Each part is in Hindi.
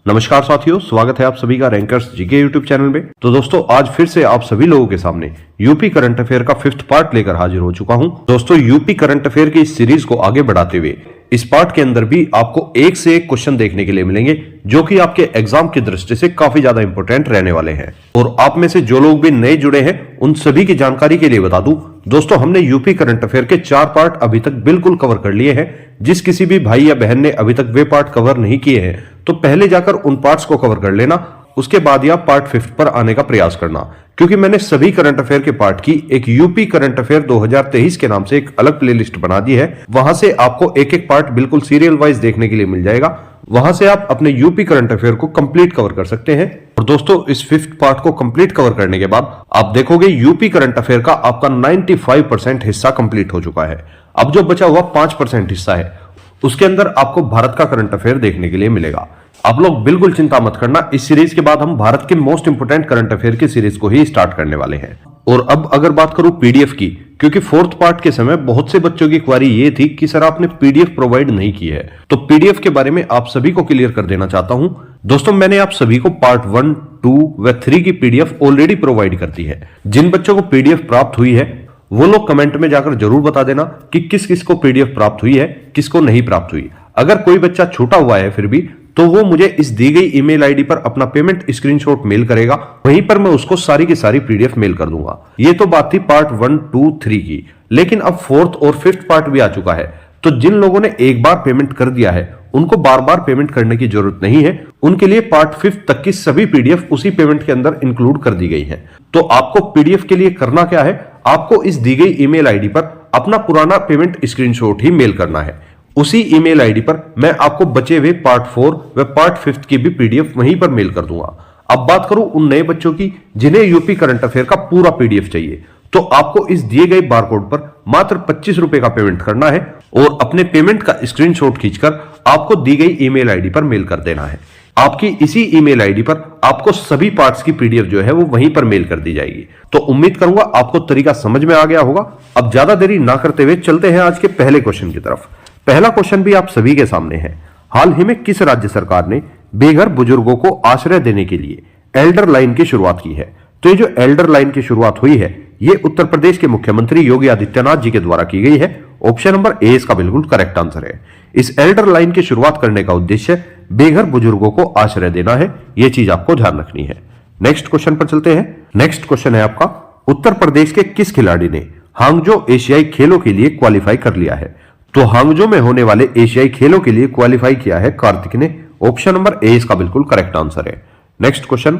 नमस्कार साथियों, स्वागत है आप सभी का रैंकर्स जीके यूट्यूब चैनल में। तो दोस्तों, आज फिर से आप सभी लोगों के सामने यूपी करंट अफेयर का 5th पार्ट लेकर हाजिर हो चुका हूं। दोस्तों, यूपी करंट अफेयर की इस सीरीज को आगे बढ़ाते हुए इस पार्ट के अंदर भी आपको एक से एक क्वेश्चन देखने के लिए मिलेंगे जो कि आपके एग्जाम की दृष्टि से काफी ज्यादा इंपॉर्टेंट रहने वाले हैं। और आप में से जो लोग भी नए जुड़े हैं उन सभी की जानकारी के लिए बता दूं, दोस्तों हमने यूपी करंट अफेयर के 4 पार्ट अभी तक बिल्कुल कवर कर लिए हैं। जिस किसी भी भाई या बहन ने अभी तक वे पार्ट कवर नहीं किए हैं तो पहले जाकर उन पार्ट्स को कवर कर लेना, उसके बाद ही आप पार्ट 5 पर आने का प्रयास करना, क्योंकि मैंने सभी करंट अफेयर के पार्ट की एक यूपी करंट अफेयर 2023 के नाम से एक अलग प्लेलिस्ट बना दी है। वहां से आपको एक एक पार्ट बिल्कुल सीरियल वाइज देखने के लिए मिल जाएगा। वहां से आप अपने यूपी करंट अफेयर को कंप्लीट कवर कर सकते हैं। और दोस्तों, इस 5th पार्ट को कंप्लीट कवर करने के बाद आप देखोगे यूपी करंट अफेयर का आपका 95% हिस्सा कंप्लीट हो चुका है। अब जो बचा हुआ 5% हिस्सा है उसके अंदर आपको भारत का करंट अफेयर देखने के लिए मिलेगा। आप लोग बिल्कुल चिंता मत करना, इस सीरीज के बाद हम भारत के मोस्ट इंपोर्टेंट करंट अफेयर की सीरीज को ही स्टार्ट करने वाले हैं। और अब अगर बात करूं पीडीएफ की, क्योंकि 4th पार्ट के समय बहुत से बच्चों की क्वेरी ये थी कि सर आपने पीडीएफ प्रोवाइड नहीं की है, तो पीडीएफ के बारे में आप सभी को क्लियर कर देना चाहता हूं। दोस्तों, मैंने आप सभी को पार्ट 1, 2 व 3 की पीडीएफ ऑलरेडी प्रोवाइड कर दी है। जिन बच्चों को पीडीएफ प्राप्त हुई है वो लोग कमेंट में जाकर जरूर बता देना कि किस किस को पीडीएफ प्राप्त हुई है, किसको नहीं प्राप्त हुई। अगर कोई बच्चा छूटा हुआ है फिर भी, तो वो मुझे इस दी गई ईमेल आईडी पर अपना पेमेंट स्क्रीनशॉट मेल करेगा, वहीं पर मैं उसको सारी की सारी पीडीएफ मेल कर दूंगा। ये तो बात थी पार्ट 1, 2, 3 की, लेकिन अब 4th और 5th पार्ट भी आ चुका है। तो जिन लोगों ने एक बार पेमेंट कर दिया है उनको बार बार पेमेंट करने की जरूरत नहीं है। उनके लिए पार्ट 5 तक की सभी पीडीएफ उसी पेमेंट के अंदर इंक्लूड कर दी गई है। तो आपको पीडीएफ के लिए करना क्या है, आपको इस दी गई ईमेल आईडी पर अपना पुराना पेमेंट स्क्रीनशॉट ही मेल करना है। उसी ईमेल आईडी पर मैं आपको बचे हुए पार्ट 4 व पार्ट 5 की भी पीडीएफ वहीं पर मेल कर दूंगा। अब बात करूं उन नए बच्चों की जिन्हें यूपी करंट अफेयर का पूरा पीडीएफ चाहिए, तो आपको इस दिए गए बारकोड पर मात्र 25 रुपए का पेमेंट करना है और अपने पेमेंट का स्क्रीनशॉट खींचकर आपको दी गई ईमेल आईडी पर मेल कर देना है। आपकी इसी ईमेल आईडी पर आपको सभी पार्ट्स की पीडीएफ जो है वो वहीं पर मेल कर दी जाएगी। तो उम्मीद करूंगा आपको तरीका समझ में आ गया होगा। अब ज्यादा देरी ना करते हुए चलते हैं आज के पहले क्वेश्चन की तरफ। पहला क्वेश्चन भी आप सभी के सामने है। हाल ही में किस राज्य सरकार ने बेघर बुजुर्गों को आश्रय देने के लिए एल्डर लाइन की शुरुआत की है? तो ये जो एल्डर लाइन की शुरुआत हुई है ये उत्तर प्रदेश के मुख्यमंत्री योगी आदित्यनाथ जी के द्वारा की गई है। ऑप्शन नंबर ए इसका बिल्कुल करेक्ट आंसर है। इस एल्डर लाइन की शुरुआत करने का उद्देश्य बेघर बुजुर्गों को आश्रय देना है। यह चीज आपको ध्यान रखनी है। नेक्स्ट क्वेश्चन पर चलते हैं। नेक्स्ट क्वेश्चन है आपका, उत्तर प्रदेश के किस खिलाड़ी ने हांगजो एशियाई खेलों के लिए क्वालिफाई कर लिया है? तो हांगजो में होने वाले एशियाई खेलों के लिए क्वालिफाई किया है कार्तिक ने। ऑप्शन नंबर ए इसका बिल्कुल करेक्ट आंसर है। नेक्स्ट क्वेश्चन,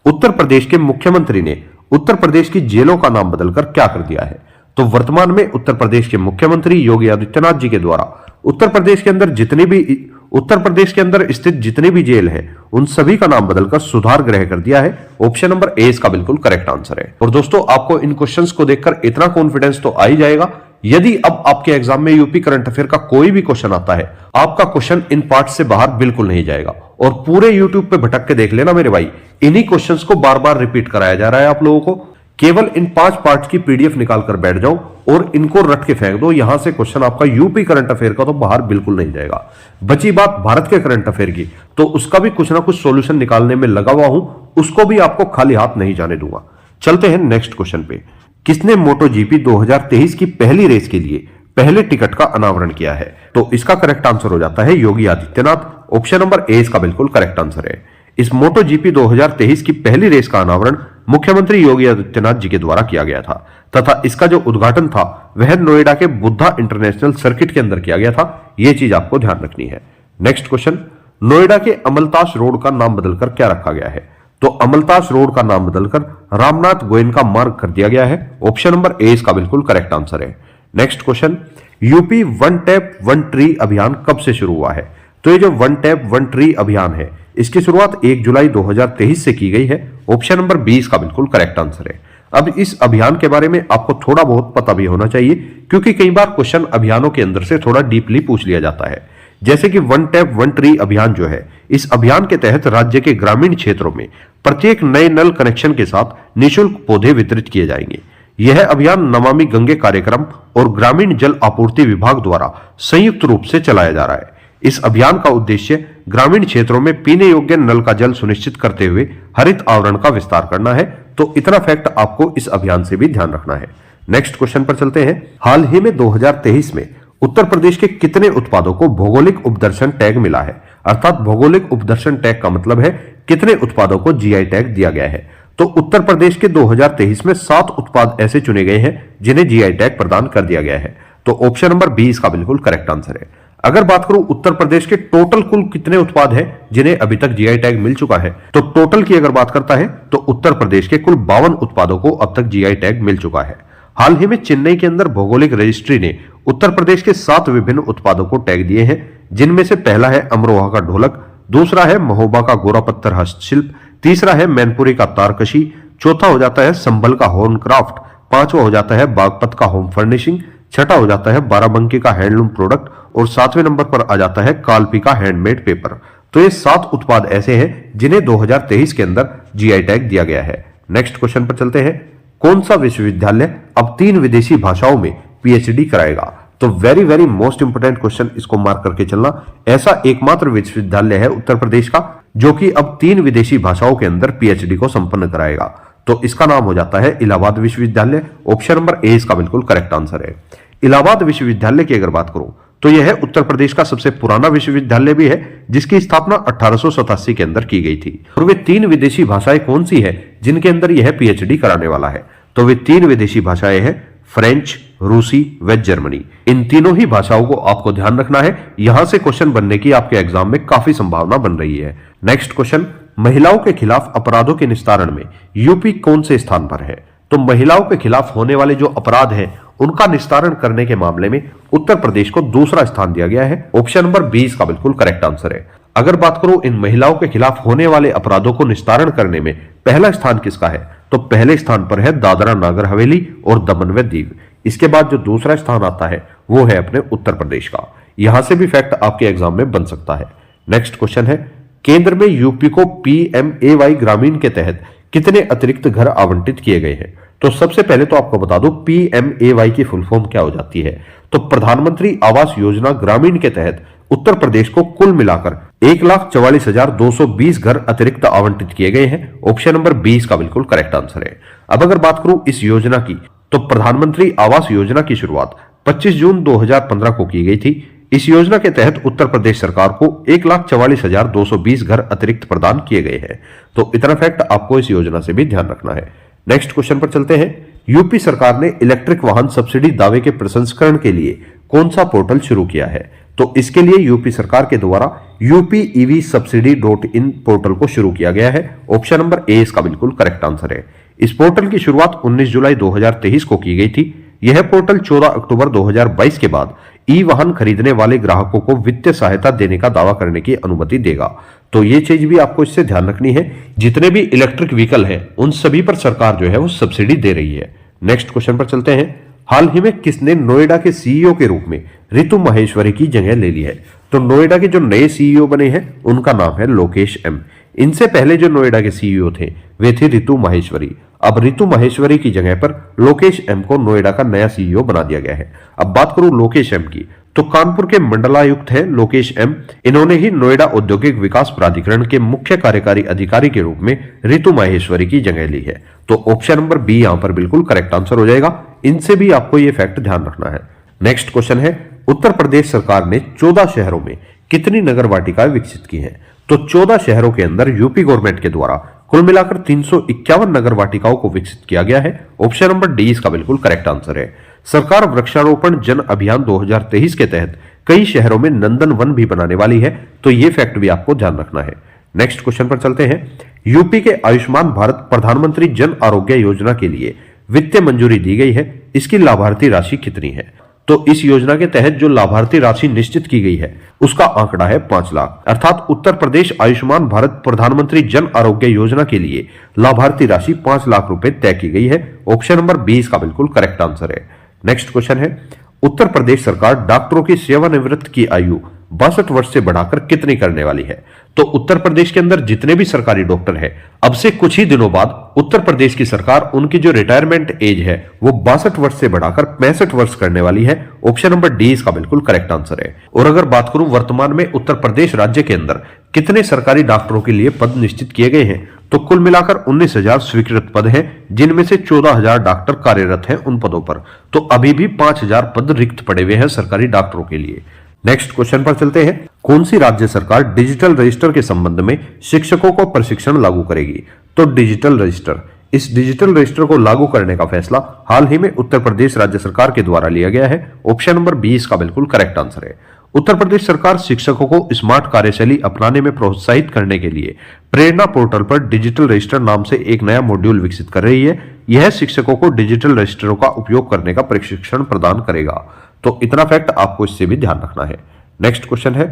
उत्तर प्रदेश के मुख्यमंत्री ने उत्तर प्रदेश की जेलों का नाम बदलकर क्या कर दिया है? तो वर्तमान में उत्तर प्रदेश के मुख्यमंत्री योगी आदित्यनाथ जी के द्वारा उत्तर प्रदेश के अंदर स्थित जितनी भी जेल है उन सभी का नाम बदलकर सुधार गृह कर दिया है। ऑप्शन नंबर ए इसका बिल्कुल करेक्ट आंसर है। और दोस्तों, आपको इन क्वेश्चंस को देखकर इतना कॉन्फिडेंस तो आ ही जाएगा, यदि अब आपके एग्जाम में यूपी करंट अफेयर का कोई भी क्वेश्चन आता है, आपका क्वेश्चन इन पार्ट से बाहर बिल्कुल नहीं जाएगा। और पूरे यूट्यूब पे भटक के देख लेना मेरे भाई, इन्हीं क्वेश्चंस को बार बार रिपीट कराया जा रहा है आप लोगों को। केवल इन 5 पार्ट की पीडीएफ निकाल कर बैठ जाओ और इनको रट के फेंक दो। यहां से क्वेश्चन आपका यूपी करंट अफेयर का तो बाहर बिल्कुल नहीं जाएगा। बची बात भारत के करंट अफेयर की, तो उसका भी कुछ ना कुछ सॉल्यूशन निकालने में लगा हुआ हूं, उसको भी आपको खाली हाथ नहीं जाने दूंगा। चलते हैं नेक्स्ट क्वेश्चन पे। किसने मोटो जीपी 2023 की पहली रेस के लिए पहले टिकट का अनावरण किया है? तो इसका करेक्ट आंसर हो जाता है Yogi Adityanath. Option number A इसका बिल्कुल करेक्ट आंसर है। इस मोटो जीपी 2023 की पहली रेस का अनावरण मुख्यमंत्री योगी आदित्यनाथ जी के द्वारा किया गया था तथा इसका जो उद्घाटन था वह नोएडा के बुद्धा इंटरनेशनल सर्किट के अंदर किया गया था। यह चीज आपको ध्यान रखनी है। नेक्स्ट क्वेश्चन, नोएडा के अमलतास रोड का नाम बदलकर क्या रखा गया है? तो अमलतास रोड का नाम बदलकर रामनाथ गोयनका मार्ग कर दिया गया है। ऑप्शन नंबर ए इसका बिल्कुल करेक्ट आंसर है। Next question, UP one tap one tree अभियान कब से शुरू हुआ है? तो ये जो वन टैप वन ट्री अभियान है इसकी शुरुआत 1 जुलाई 2023 से की गई है। ऑप्शन नंबर बी इसका बिल्कुल करेक्ट आंसर है। अब इस अभियान के बारे में आपको थोड़ा बहुत पता भी होना चाहिए, क्योंकि कई बार क्वेश्चन अभियानों के अंदर से थोड़ा डीपली पूछ लिया जाता है। जैसे कि वन टैप वन ट्री अभियान जो है, इस अभियान के तहत राज्य के ग्रामीण क्षेत्रों में प्रत्येक नए नल कनेक्शन के साथ निःशुल्क पौधे वितरित किए जाएंगे। यह अभियान नमामि गंगे कार्यक्रम और ग्रामीण जल आपूर्ति विभाग द्वारा संयुक्त रूप से चलाया जा रहा है। इस अभियान का उद्देश्य ग्रामीण क्षेत्रों में पीने योग्य नल का जल सुनिश्चित करते हुए हरित आवरण का विस्तार करना है। तो इतना फैक्ट आपको इस अभियान से भी ध्यान रखना है। नेक्स्ट क्वेश्चन पर चलते हैं। हाल ही में 2023 में उत्तर प्रदेश के कितने उत्पादों को भौगोलिक उपदर्शन टैग मिला है? अर्थात भौगोलिक उपदर्शन टैग का मतलब है कितने उत्पादों को जीआई टैग दिया गया है। तो उत्तर प्रदेश के 2023 में 7 उत्पाद ऐसे चुने गए हैं जिन्हें जीआई टैग प्रदान कर दिया गया है। तो ऑप्शन नंबर बी इसका बिल्कुल करेक्ट आंसर है। अगर बात करूं उत्तर प्रदेश के टोटल कुल कितने उत्पाद हैं जिन्हें अभी तक जीआई टैग मिल चुका है, तो टोटल की अगर बात करता है तो उत्तर प्रदेश के कुल 52 उत्पादों को अब तक जीआई टैग मिल चुका है। हाल ही में चेन्नई के अंदर भौगोलिक रजिस्ट्री ने उत्तर प्रदेश के 7 विभिन्न उत्पादों को टैग दिए हैं, जिनमें से पहला है अमरोहा का ढोलक, दूसरा है महोबा का गोरा पत्थर हस्तशिल्प, तीसरा है मैनपुरी का तारकशी, चौथा हो जाता है संभल का होर्न क्राफ्ट, पांचवा हो जाता है बागपत का होम फर्निशिंग, छठा हो जाता है बाराबंकी का हैंडलूम प्रोडक्ट और 7वें नंबर पर आ जाता है कालपी का हैंडमेड पेपर। तो ये 7 उत्पाद ऐसे हैं जिन्हें 2023 के अंदर जीआई टैग दिया गया है। नेक्स्ट क्वेश्चन पर चलते हैं। कौन सा विश्वविद्यालय अब 3 विदेशी भाषाओं में पीएचडी कराएगा? तो very very most important question, इसको मार्क करके चलना। ऐसा एकमात्र विश्वविद्यालय है उत्तर प्रदेश का जो कि अब 3 विदेशी भाषाओं के अंदर पीएचडी को संपन्न कराएगा। तो इसका नाम हो जाता है इलाहाबाद विश्वविद्यालय। ऑप्शन नंबर ए इसका बिल्कुल करेक्ट आंसर है। इलाहाबाद विश्वविद्यालय की अगर बात करूं तो यह उत्तर प्रदेश का सबसे पुराना विश्वविद्यालय भी है, जिसकी स्थापना 1887 के अंदर की गई थी। और वे 3 विदेशी भाषाएं कौन सी है जिनके अंदर यह पीएचडी कराने वाला है? तो वे 3 विदेशी भाषाएं हैं फ्रेंच, रूसी व जर्मनी। इन तीनों ही भाषाओं को आपको ध्यान रखना है। यहां से क्वेश्चन बनने की आपके एग्जाम में काफी संभावना बन रही है। Next question. महिलाओं के खिलाफ अपराधों के निस्तारण में यूपी कौन से स्थान पर है? तो महिलाओं के खिलाफ होने वाले जो अपराध हैं उनका निस्तारण करने के मामले में उत्तर प्रदेश को दूसरा स्थान दिया गया है। ऑप्शन नंबर 20 का बिल्कुल करेक्ट आंसर है। अगर बात करूं इन महिलाओं के खिलाफ होने वाले अपराधों को निस्तारण करने में पहला स्थान किसका है, तो पहले स्थान पर है दादरा नागर हवेली और दमन व दीव। इसके बाद जो दूसरा स्थान आता है वो है अपने उत्तर प्रदेश का। यहां से भी फैक्ट आपके एग्जाम में बन सकता है। नेक्स्ट क्वेश्चन है। केंद्र में यूपी को पीएमएवाई ग्रामीण के तहत कितने अतिरिक्त घर आवंटित किए गए हैं? तो सबसे पहले तो आपको बता दूं पीएमएवाई की फुल फॉर्म क्या हो जाती है। तो प्रधानमंत्री आवास योजना ग्रामीण के तहत उत्तर प्रदेश को कुल मिलाकर 1,44,220 घर अतिरिक्त आवंटित किए गए हैं। ऑप्शन नंबर 20 का बिल्कुल करेक्ट आंसर है। अब अगर बात करूं इस योजना की, तो प्रधानमंत्री आवास योजना की शुरुआत 25 जून 2015 को की गई थी। इस योजना के तहत उत्तर प्रदेश सरकार को 1,44,220 घर अतिरिक्त प्रदान किए गए हैं। तो इतना फैक्ट आपको इस योजना से भी ध्यान रखना है। नेक्स्ट क्वेश्चन पर चलते हैं। यूपी सरकार ने इलेक्ट्रिक वाहन सब्सिडी दावे के प्रसंस्करण के लिए कौन सा पोर्टल शुरू किया है? तो इसके लिए यूपी सरकार के द्वारा UPEV-subsidy.in पोर्टल को शुरू किया गया है। ऑप्शन नंबर ए इसका बिल्कुल करेक्ट आंसर है। इस पोर्टल की शुरुआत 19 जुलाई 2023 को की गई थी। यह पोर्टल 14 अक्टूबर 2022 के बाद ई वाहन खरीदने वाले ग्राहकों को वित्तीय सहायता देने का दावा करने की अनुमति देगा। तो ये चीज भी आपको इससे ध्यान रखनी है। जितने भी इलेक्ट्रिक व्हीकल हैं उन सभी पर सरकार जो है वो सब्सिडी दे रही है। नेक्स्ट क्वेश्चन पर चलते हैं। हाल ही में किसने नोएडा के सीईओ के रूप में रितु महेश्वरी की जगह ले ली है? तो नोएडा के जो नए सीईओ बने हैं उनका नाम है लोकेश एम। इनसे पहले जो नोएडा के सीईओ थे वे थे रितु महेश्वरी। अब रितु महेश्वरी की जगह पर लोकेश एम को नोएडा का नया सीईओ बना दिया गया है। अब बात करूं लोकेश एम की, तो कानपुर के मंडलायुक्त हैं लोकेश एम। इन्होंने ही नोएडा औद्योगिक विकास प्राधिकरण के मुख्य कार्यकारी अधिकारी के रूप में रितु महेश्वरी की जगह ली है। तो ऑप्शन नंबर बी यहां पर बिल्कुल करेक्ट आंसर हो जाएगा। इनसे भी आपको यह फैक्ट ध्यान रखना है। नेक्स्ट क्वेश्चन है। उत्तर प्रदेश सरकार ने 14 शहरों में कितनी नगर वाटिकाएं विकसित की हैं? तो 14 शहरों के अंदर यूपी गवर्नमेंट के द्वारा कुल मिलाकर 351 नगर वाटिकाओं को विकसित किया गया है। ऑप्शन नंबर डी इसका बिल्कुल करेक्ट आंसर है। सरकार वृक्षारोपण जन अभियान 2023 के तहत कई शहरों में नंदन वन भी बनाने वाली है। तो ये फैक्ट भी आपको ध्यान रखना है। नेक्स्ट क्वेश्चन पर चलते हैं। यूपी के आयुष्मान भारत प्रधानमंत्री जन आरोग्य योजना के लिए वित्तीय मंजूरी दी गई है। इसकी लाभार्थी राशि कितनी है? तो इस योजना के तहत जो लाभार्थी राशि निश्चित की गई है उसका आंकड़ा है 5 लाख। अर्थात उत्तर प्रदेश आयुष्मान भारत प्रधानमंत्री जन आरोग्य योजना के लिए लाभार्थी राशि 5 लाख रुपए तय की गई है। ऑप्शन नंबर 20 का बिल्कुल करेक्ट आंसर है। नेक्स्ट क्वेश्चन है। उत्तर प्रदेश सरकार डॉक्टरों की सेवानिवृत्त की आयु 62 वर्ष से बढ़ाकर कितनी करने वाली है? तो उत्तर प्रदेश के अंदर जितने भी सरकारी डॉक्टर हैं, अब से कुछ ही दिनों बाद उत्तर प्रदेश की सरकार उनकी जो रिटायरमेंट एज है वो 62 वर्ष से बढ़ाकर 65 वर्ष करने वाली है। ऑप्शन नंबर डी इसका बिल्कुल करेक्ट आंसर है। और अगर बात करूं वर्तमान में उत्तर प्रदेश राज्य के अंदर कितने सरकारी डॉक्टरों के लिए पद निश्चित किए गए हैं, तो कुल मिलाकर 19,000 स्वीकृत पद हैं, जिनमें से 14,000 डॉक्टर कार्यरत हैं उन पदों पर। तो अभी भी 5,000 पद रिक्त पड़े हुए हैं सरकारी डॉक्टरों के लिए। नेक्स्ट क्वेश्चन पर चलते हैं। कौन सी राज्य सरकार डिजिटल रजिस्टर के संबंध में शिक्षकों को प्रशिक्षण लागू करेगी? तो डिजिटल रजिस्टर। इस डिजिटल रजिस्टर को लागू करने का फैसला हाल ही में उत्तर प्रदेश राज्य सरकार के द्वारा लिया गया है। ऑप्शन नंबर 20 का बिल्कुल करेक्ट आंसर है। उत्तर प्रदेश सरकार शिक्षकों को स्मार्ट कार्यशैली अपनाने में प्रोत्साहित करने के लिए प्रेरणा पोर्टल पर डिजिटल रजिस्टर नाम से एक नया मॉड्यूल विकसित कर रही है। यह शिक्षकों को डिजिटल रजिस्टरों का उपयोग करने का प्रशिक्षण प्रदान करेगा। तो इतना फैक्ट आपको इससे भी ध्यान रखना है। नेक्स्ट क्वेश्चन है,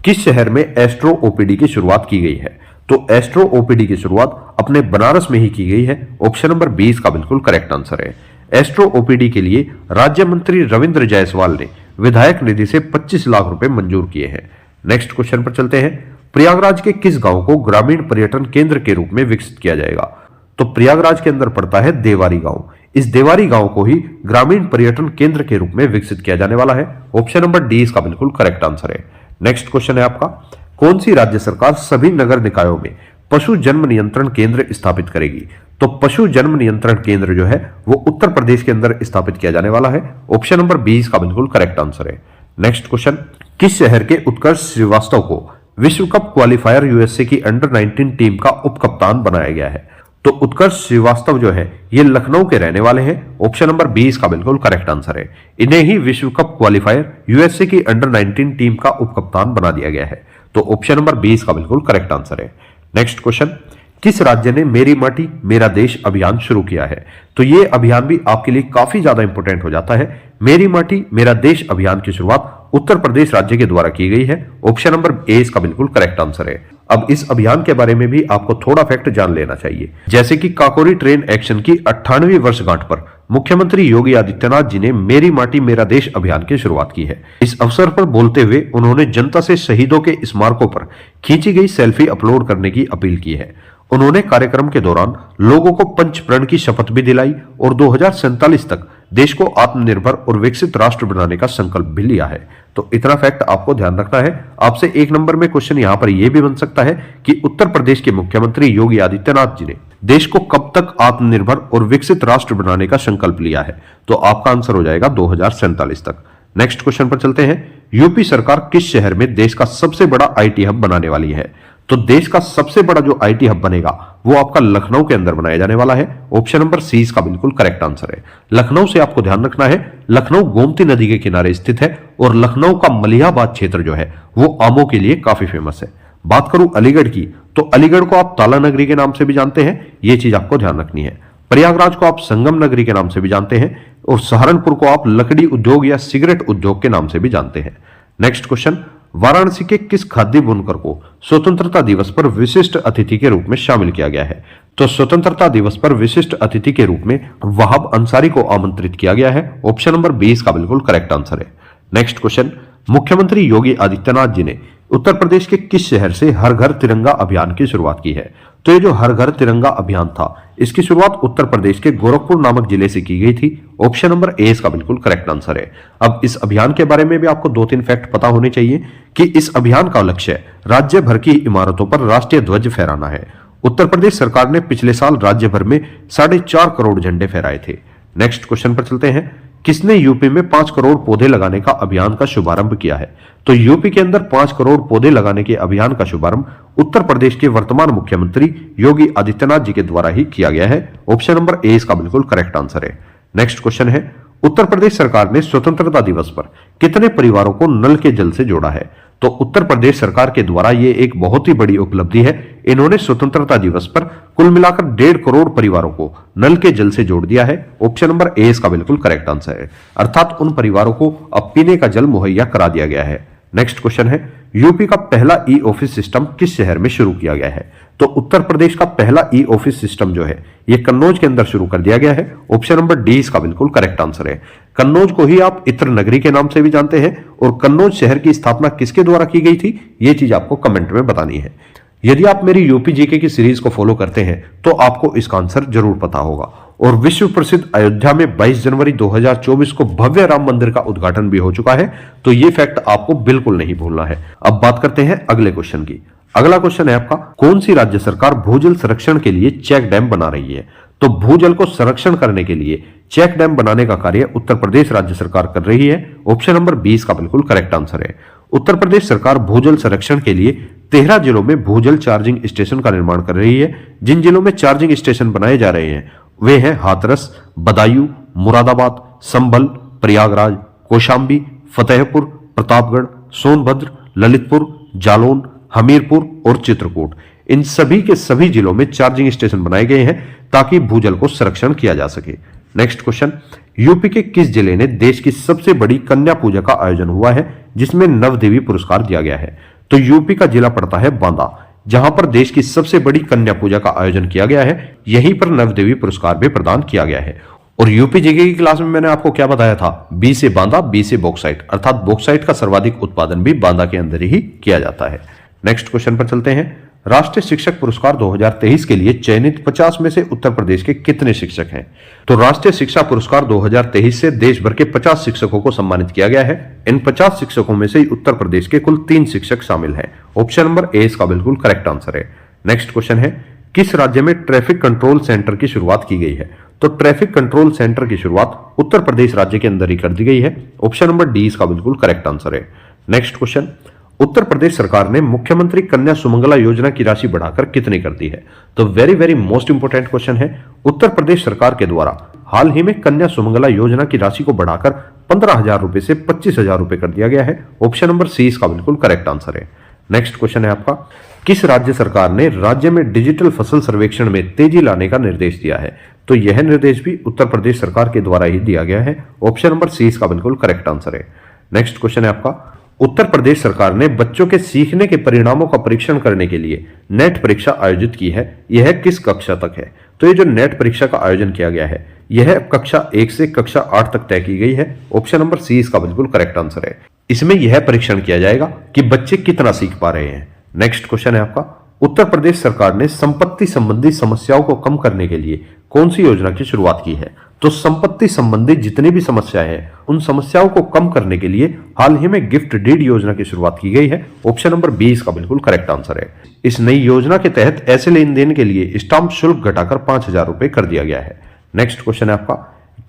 किस शहर में एस्ट्रो ओपीडी की शुरुआत की गई है? तो एस्ट्रो ओपीडी की शुरुआत अपने बनारस में ही की गई है। ऑप्शन नंबर 20 का बिल्कुल करेक्ट आंसर है। एस्ट्रो ओपीडी के लिए राज्य मंत्री रविंद्र जायसवाल ने विधायक निधि से 25 लाख रुपए मंजूर किए हैं। नेक्स्ट क्वेश्चन पर चलते हैं। प्रयागराज के किस गांव को ग्रामीण पर्यटन केंद्र के रूप में विकसित किया जाएगा? तो प्रयागराज के अंदर पड़ता है देवारी गांव। इस देवारी गांव को ही ग्रामीण पर्यटन केंद्र के रूप में विकसित किया जाने वाला है। ऑप्शन नंबर डी इसका बिल्कुल करेक्ट आंसर है। नेक्स्ट क्वेश्चन है आपका, कौन सी राज्य सरकार सभी नगर निकायों में पशु जन्म नियंत्रण केंद्र स्थापित करेगी? तो पशु जन्म नियंत्रण केंद्र जो है वो उत्तर प्रदेश के अंदर स्थापित किया जाने वाला है। ऑप्शन नंबर 20 का बिल्कुल करेक्ट आंसर है। नेक्स्ट क्वेश्चन, किस शहर के उत्कर्ष श्रीवास्तव को विश्व कप क्वालिफायर यूएसए की अंडर 19 टीम का उपकप्तान बनाया गया है? तो उत्कर्ष श्रीवास्तव जो है ये लखनऊ के रहने वाले हैं। ऑप्शन नंबर 20 का बिल्कुल करेक्ट आंसर है। इन्हें ही विश्व कप क्वालिफायर यूएसए की अंडर 19 टीम का उपकप्तान बना दिया गया है। तो ऑप्शन नंबर 20 का बिल्कुल करेक्ट आंसर है। नेक्स्ट क्वेश्चन, किस राज्य ने मेरी माटी मेरा देश अभियान शुरू किया है? तो ये अभियान भी आपके लिए काफी ज्यादा इंपॉर्टेंट हो जाता है। मेरी माटी मेरा देश अभियान की शुरुआत उत्तर प्रदेश राज्य के द्वारा की गई है। ऑप्शन नंबर ए इसका बिल्कुल करेक्ट आंसर है। अब इस अभियान के बारे में भी आपको थोड़ा फैक्ट जान लेना चाहिए, जैसे कि काकोरी ट्रेन एक्शन की 98वीं वर्षगांठ पर मुख्यमंत्री योगी आदित्यनाथ जी ने मेरी माटी मेरा देश अभियान की शुरुआत की है। इस अवसर पर बोलते हुए उन्होंने जनता से शहीदों के स्मारकों पर खींची गई सेल्फी अपलोड करने की अपील की है। उन्होंने कार्यक्रम के दौरान लोगों को पंचप्रण की शपथ भी दिलाई और 2047 तक देश को आत्मनिर्भर और विकसित राष्ट्र बनाने का संकल्प भी लिया है। तो इतना फैक्ट आपको ध्यान रखना है। आपसे एक नंबर में क्वेश्चन यहां पर यह भी बन सकता है कि उत्तर प्रदेश के मुख्यमंत्री योगी आदित्यनाथ जी ने देश को कब तक आत्मनिर्भर और विकसित राष्ट्र बनाने का संकल्प लिया है? तो आपका आंसर हो जाएगा 2047 तक। नेक्स्ट क्वेश्चन पर चलते हैं। यूपी सरकार किस शहर में देश का सबसे बड़ा आईटी हब बनाने वाली है? तो देश का सबसे बड़ा जो आईटी हब बनेगा वो आपका लखनऊ के अंदर बनाया जाने वाला है। ऑप्शन नंबर सी इसका बिल्कुल करेक्ट आंसर है। लखनऊ से आपको ध्यान रखना है, लखनऊ गोमती नदी के किनारे स्थित है और लखनऊ का मलिहाबाद क्षेत्र जो है वो आमों के लिए काफी फेमस है। बात करूं अलीगढ़ की, तो अलीगढ़ को आप ताला नगरी के नाम से भी जानते हैं, ये चीज आपको ध्यान रखनी है। प्रयागराज को आप संगम नगरी के नाम से भी जानते हैं और सहारनपुर को आप लकड़ी उद्योग या सिगरेट उद्योग के नाम से भी जानते हैं। नेक्स्ट क्वेश्चन, वाराणसी के किस खाद्य बुनकर को स्वतंत्रता दिवस पर विशिष्ट अतिथि के रूप में शामिल किया गया है? तो स्वतंत्रता दिवस पर विशिष्ट अतिथि के रूप में वहाब अंसारी को आमंत्रित किया गया है। ऑप्शन नंबर 20 का बिल्कुल करेक्ट आंसर है। नेक्स्ट क्वेश्चन, मुख्यमंत्री योगी आदित्यनाथ जी ने उत्तर प्रदेश के किस शहर से हर घर तिरंगा अभियान की शुरुआत की है? तो ये जो हर घर तिरंगा अभियान था इसकी शुरुआत उत्तर प्रदेश के गोरखपुर नामक जिले से की गई थी। ऑप्शन नंबर ए इसका बिल्कुल करेक्ट आंसर है। अब इस अभियान के बारे में भी आपको 2-3 फैक्ट पता होने चाहिए कि इस अभियान का लक्ष्य राज्य भर की इमारतों पर राष्ट्रीय ध्वज फहराना है। उत्तर प्रदेश सरकार ने पिछले साल राज्य भर में 4.5 करोड़ झंडे फहराए थे। नेक्स्ट क्वेश्चन पर चलते हैं। किसने यूपी में 5 करोड़ पौधे लगाने का अभियान का शुभारंभ किया है? तो यूपी के अंदर 5 करोड़ पौधे लगाने के अभियान का शुभारंभ उत्तर प्रदेश के वर्तमान मुख्यमंत्री योगी आदित्यनाथ जी के द्वारा ही किया गया है। ऑप्शन नंबर ए इसका बिल्कुल करेक्ट आंसर है। नेक्स्ट क्वेश्चन है, उत्तर प्रदेश सरकार ने स्वतंत्रता दिवस पर कितने परिवारों को नल के जल से जोड़ा है? तो उत्तर प्रदेश सरकार के द्वारा यह एक बहुत ही बड़ी उपलब्धि है। इन्होंने स्वतंत्रता दिवस पर कुल मिलाकर 1.5 करोड़ परिवारों को नल के जल से जोड़ दिया है। ऑप्शन नंबर ए इसका बिल्कुल करेक्ट आंसर है, अर्थात उन परिवारों को अब पीने का जल मुहैया करा दिया गया है। नेक्स्ट क्वेश्चन है, यूपी का पहला ई ऑफिस सिस्टम किस शहर में शुरू किया गया है? तो उत्तर प्रदेश का पहला ई ऑफिस सिस्टम जो है ये कन्नौज के अंदर शुरू कर दिया गया है। ऑप्शन नंबर डी इसका बिल्कुल करेक्ट आंसर है। कन्नौज को ही आप इत्र नगरी के नाम से भी जानते हैं। और कन्नौज शहर की स्थापना किसके द्वारा की गई थी, ये चीज आपको कमेंट में बतानी है। यदि आप मेरी यूपी जीके की सीरीज को फॉलो करते हैं तो आपको इसका आंसर जरूर पता होगा। और विश्व प्रसिद्ध अयोध्या में 22 जनवरी 2024 को भव्य राम मंदिर का उद्घाटन भी हो चुका है, तो ये फैक्ट आपको बिल्कुल नहीं भूलना है। अब बात करते हैं अगले क्वेश्चन की। अगला क्वेश्चन है आपका, कौन सी राज्य सरकार भूजल संरक्षण के लिए चेक डैम बना रही है? तो भूजल को संरक्षण करने के लिए चेक डैम बनाने का कार्य उत्तर प्रदेश राज्य सरकार कर रही है। ऑप्शन नंबर 20 का बिल्कुल करेक्ट आंसर है। उत्तर प्रदेश सरकार भूजल संरक्षण के लिए 13 जिलों में भूजल चार्जिंग स्टेशन का निर्माण कर रही है। जिन जिलों में चार्जिंग स्टेशन बनाए जा रहे हैं वे हैं हाथरस, बदायूं, मुरादाबाद, संभल, प्रयागराज, कौशाम्बी, फतेहपुर, प्रतापगढ़, सोनभद्र, ललितपुर, जालौन, हमीरपुर और चित्रकूट। इन सभी के सभी जिलों में चार्जिंग स्टेशन बनाए गए हैं ताकि भूजल को संरक्षण किया जा सके। नेक्स्ट क्वेश्चन, यूपी के किस जिले ने देश की सबसे बड़ी कन्या पूजा का आयोजन हुआ है जिसमें नवदेवी पुरस्कार दिया गया है? तो यूपी का जिला पड़ता है बांदा, जहां पर देश की सबसे बड़ी कन्या पूजा का आयोजन किया गया है। यहीं पर नवदेवी पुरस्कार भी प्रदान किया गया है। और यूपी जीके की क्लास में मैंने आपको क्या बताया था, बी से बांदा, बी से बॉक्साइट, अर्थात बॉक्साइट का सर्वाधिक उत्पादन भी बांदा के अंदर ही किया जाता है। नेक्स्ट क्वेश्चन पर चलते हैं। राष्ट्रीय शिक्षक पुरस्कार 2023 के लिए चयनित 50 में से उत्तर प्रदेश के कितने शिक्षक हैं? तो राष्ट्रीय शिक्षा पुरस्कार 2023 से देश भर के 50 शिक्षकों को सम्मानित किया गया है। इन 50 शिक्षकों में से उत्तर प्रदेश के कुल 3 शिक्षक शामिल हैं। ऑप्शन नंबर ए इसका बिल्कुल करेक्ट आंसर है। नेक्स्ट क्वेश्चन है, किस राज्य में ट्रैफिक कंट्रोल सेंटर की शुरुआत की गई है? तो ट्रैफिक कंट्रोल सेंटर की शुरुआत उत्तर प्रदेश राज्य के अंदर ही कर दी गई है। ऑप्शन नंबर डी इसका बिल्कुल करेक्ट आंसर है। नेक्स्ट क्वेश्चन, उत्तर प्रदेश सरकार ने मुख्यमंत्री कन्या सुमंगला योजना की राशि बढ़ाकर कितनी कर दी है? तो very very most important question है। उत्तर प्रदेश सरकार के द्वारा हाल ही में कन्या सुमंगला योजना की राशि को बढ़ाकर 15,000 रुपए से 25,000 रुपए कर दिया गया है। ऑप्शन नंबर सी इसका बिल्कुल करेक्ट आंसर है। नेक्स्ट क्वेश्चन है आपका, किस राज्य सरकार ने राज्य में डिजिटल फसल सर्वेक्षण में तेजी लाने का निर्देश दिया है? तो यह निर्देश भी उत्तर प्रदेश सरकार के द्वारा ही दिया गया है। ऑप्शन नंबर सी इसका बिल्कुल करेक्ट आंसर है। नेक्स्ट क्वेश्चन है आपका, उत्तर प्रदेश सरकार ने बच्चों के सीखने के परिणामों का परीक्षण करने के लिए नेट परीक्षा आयोजित की है। यह किस कक्षा तक है? तो ये जो नेट परीक्षा का आयोजन किया गया है यह कक्षा 1 से कक्षा 8 तक तय की गई है। ऑप्शन नंबर सी इसका बिल्कुल करेक्ट आंसर है। इसमें यह परीक्षण किया जाएगा कि बच्चे कितना सीख पा रहे हैं। नेक्स्ट क्वेश्चन है आपका, उत्तर प्रदेश सरकार ने संपत्ति संबंधी समस्याओं को कम करने के लिए कौन सी योजना की शुरुआत की है? तो संपत्ति संबंधी जितनी भी समस्याएं हैं उन समस्याओं को कम करने के लिए हाल ही में गिफ्ट डीड योजना की शुरुआत की गई है। ऑप्शन नंबर 20 का बिल्कुल करेक्ट आंसर है। इस नई योजना के तहत ऐसे लेन देन के लिए स्टाम्प शुल्क घटाकर 5,000 रुपए कर दिया गया है। नेक्स्ट क्वेश्चन है आपका,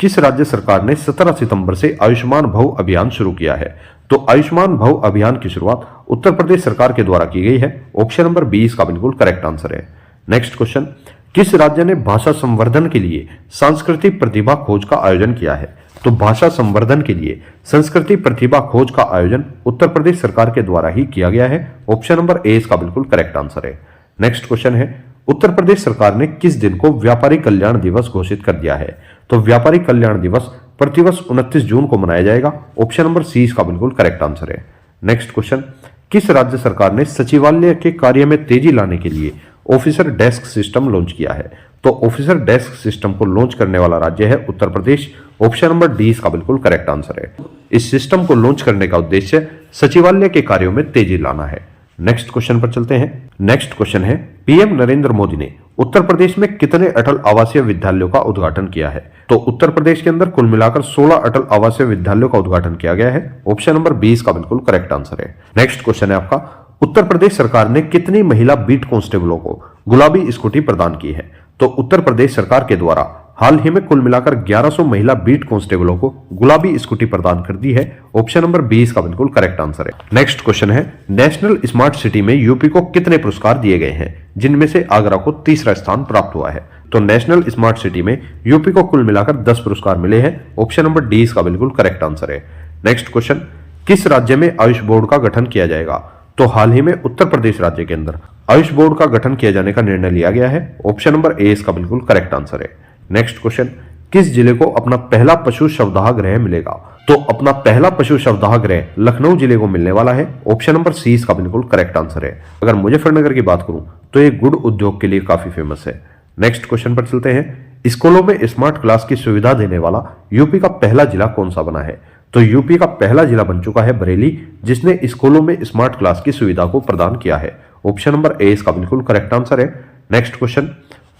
किस राज्य सरकार ने 17 सितंबर से आयुष्मान भव अभियान शुरू किया है? तो आयुष्मान भव अभियान की शुरुआत उत्तर प्रदेश सरकार के द्वारा की गई है। ऑप्शन नंबर 20 का बिल्कुल करेक्ट आंसर है। नेक्स्ट क्वेश्चन, किस राज्य ने भाषा संवर्धन के लिए सांस्कृतिक प्रतिभा खोज का आयोजन किया है? तो भाषा संवर्धन के लिए संस्कृति प्रतिभा खोज का आयोजन उत्तर प्रदेश सरकार के द्वारा ही किया गया है। ऑप्शन नंबर ए इसका बिल्कुल करेक्ट आंसर है। नेक्स्ट क्वेश्चन है, उत्तर प्रदेश सरकार ने किस दिन को व्यापारी कल्याण दिवस घोषित कर दिया है? तो व्यापारी कल्याण दिवस प्रतिवर्ष 29 जून को मनाया जाएगा। ऑप्शन नंबर सी इसका बिल्कुल करेक्ट आंसर है। नेक्स्ट क्वेश्चन, किस राज्य सरकार ने सचिवालय के कार्य में तेजी लाने के लिए ऑफिसर डेस्क सिस्टम लॉन्च किया है? तो ऑफिसर डेस्क सिस्टम को लॉन्च करने वाला राज्य है Uttar Pradesh. Option number D इसका बिल्कुल करेक्ट आंसर है। इस सिस्टम को लॉन्च करने का उद्देश्य सचिवालय के कार्यों में तेजी लाना है। नेक्स्ट क्वेश्चन पर चलते हैं। नेक्स्ट क्वेश्चन है, पीएम नरेंद्र मोदी ने उत्तर प्रदेश में कितने अटल आवासीय विद्यालयों का उद्घाटन किया है? तो उत्तर प्रदेश के अंदर कुल मिलाकर 16 अटल आवासीय विद्यालयों का उद्घाटन किया गया है। ऑप्शन नंबर 20 का बिल्कुल करेक्ट आंसर है। नेक्स्ट क्वेश्चन है आपका, उत्तर प्रदेश सरकार ने कितनी महिला बीट कांस्टेबलों को गुलाबी स्कूटी प्रदान की है? तो उत्तर प्रदेश सरकार के द्वारा हाल ही में कुल मिलाकर 1100 महिला बीट कांस्टेबलों को गुलाबी स्कूटी प्रदान कर दी है। ऑप्शन नंबर 20 का बिल्कुल करेक्ट आंसर है। नेक्स्ट क्वेश्चन है, नेशनल स्मार्ट सिटी में यूपी को कितने पुरस्कार दिए गए हैं जिनमें से आगरा को तीसरा स्थान प्राप्त हुआ है? तो नेशनल स्मार्ट सिटी में यूपी को कुल मिलाकर 10 पुरस्कार मिले हैं। ऑप्शन नंबर 20 का बिल्कुल करेक्ट आंसर है। नेक्स्ट क्वेश्चन, किस राज्य में आयुष बोर्ड का गठन किया जाएगा? तो हाल ही में उत्तर प्रदेश राज्य के अंदर आयुष बोर्ड का गठन किए जाने का निर्णय लिया गया है। ऑप्शन नंबर ए इसका बिल्कुल करेक्ट आंसर है। नेक्स्ट क्वेश्चन, किस जिले को अपना पहला पशु शवदाह गृह मिलेगा? तो अपना पहला पशु शवदाह गृह लखनऊ जिले को मिलने वाला है। ऑप्शन नंबर सी इसका बिल्कुल करेक्ट आंसर है। अगर मुजफ्फरनगर की बात करूं तो ये गुड़ उद्योग के लिए काफी फेमस है। नेक्स्ट क्वेश्चन पर चलते हैं। स्कूलों में स्मार्ट क्लास की सुविधा देने वाला यूपी का पहला जिला कौन सा बना है? तो यूपी का पहला जिला बन चुका है बरेली, जिसने स्कूलों में स्मार्ट क्लास की सुविधा को प्रदान किया है। ऑप्शन नंबर ए इसका बिल्कुल करेक्ट आंसर है। Next question.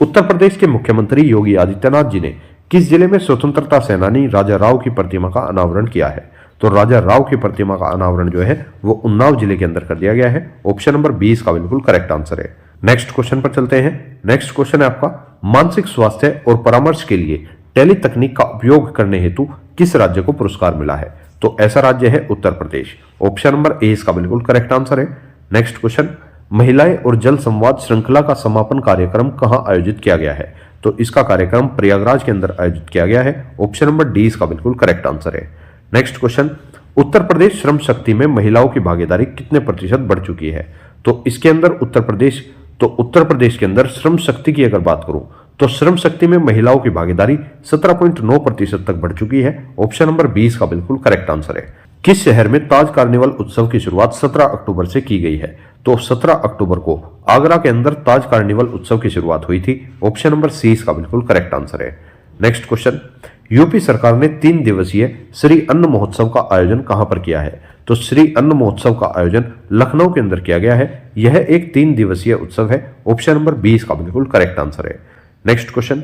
उत्तर प्रदेश के मुख्यमंत्री योगी आदित्यनाथ जी ने किस जिले में स्वतंत्रता सेनानी राजा राव की प्रतिमा का अनावरण किया है? तो राजा राव की प्रतिमा का अनावरण जो है वो उन्नाव जिले के अंदर कर दिया गया है। ऑप्शन नंबर 20 का बिल्कुल करेक्ट आंसर है। नेक्स्ट क्वेश्चन पर चलते हैं। नेक्स्ट क्वेश्चन है आपका, मानसिक स्वास्थ्य और परामर्श के लिए टेली तकनीक का उपयोग करने हेतु किस राज्य को पुरस्कार मिला है? तो ऐसा राज्य है Uttar Pradesh. Option number A इसका बिल्कुल करेक्ट आंसर है। नेक्स्ट क्वेश्चन, महिलाएं और जल संवाद श्रृंखला का समापन कार्यक्रम कहां आयोजित किया गया है? तो इसका कार्यक्रम प्रयागराज के अंदर आयोजित किया गया है। ऑप्शन नंबर डी इसका बिल्कुल करेक्ट आंसर है। नेक्स्ट क्वेश्चन, उत्तर प्रदेश श्रम शक्ति में महिलाओं की भागीदारी कितने प्रतिशत बढ़ चुकी है? तो इसके अंदर उत्तर प्रदेश के अंदर श्रम शक्ति की अगर बात करूं तो श्रम शक्ति में महिलाओं की भागीदारी 17.9% तक बढ़ चुकी है। ऑप्शन नंबर 20 का बिल्कुल करेक्ट आंसर है। किस शहर में ताज कार्निवल उत्सव की शुरुआत 17 अक्टूबर से की गई है? तो 17 अक्टूबर को आगरा के अंदर ताज कार्निवल उत्सव की शुरुआत हुई थी। ऑप्शन नंबर सी इसका बिल्कुल करेक्ट आंसर है। नेक्स्ट क्वेश्चन, यूपी सरकार ने 3 दिवसीय श्री अन्न महोत्सव का आयोजन कहां पर किया है? तो श्री अन्न महोत्सव का आयोजन लखनऊ के अंदर किया गया है। यह एक 3 दिवसीय उत्सव है। ऑप्शन नंबर 20 का बिल्कुल करेक्ट आंसर है। नेक्स्ट क्वेश्चन,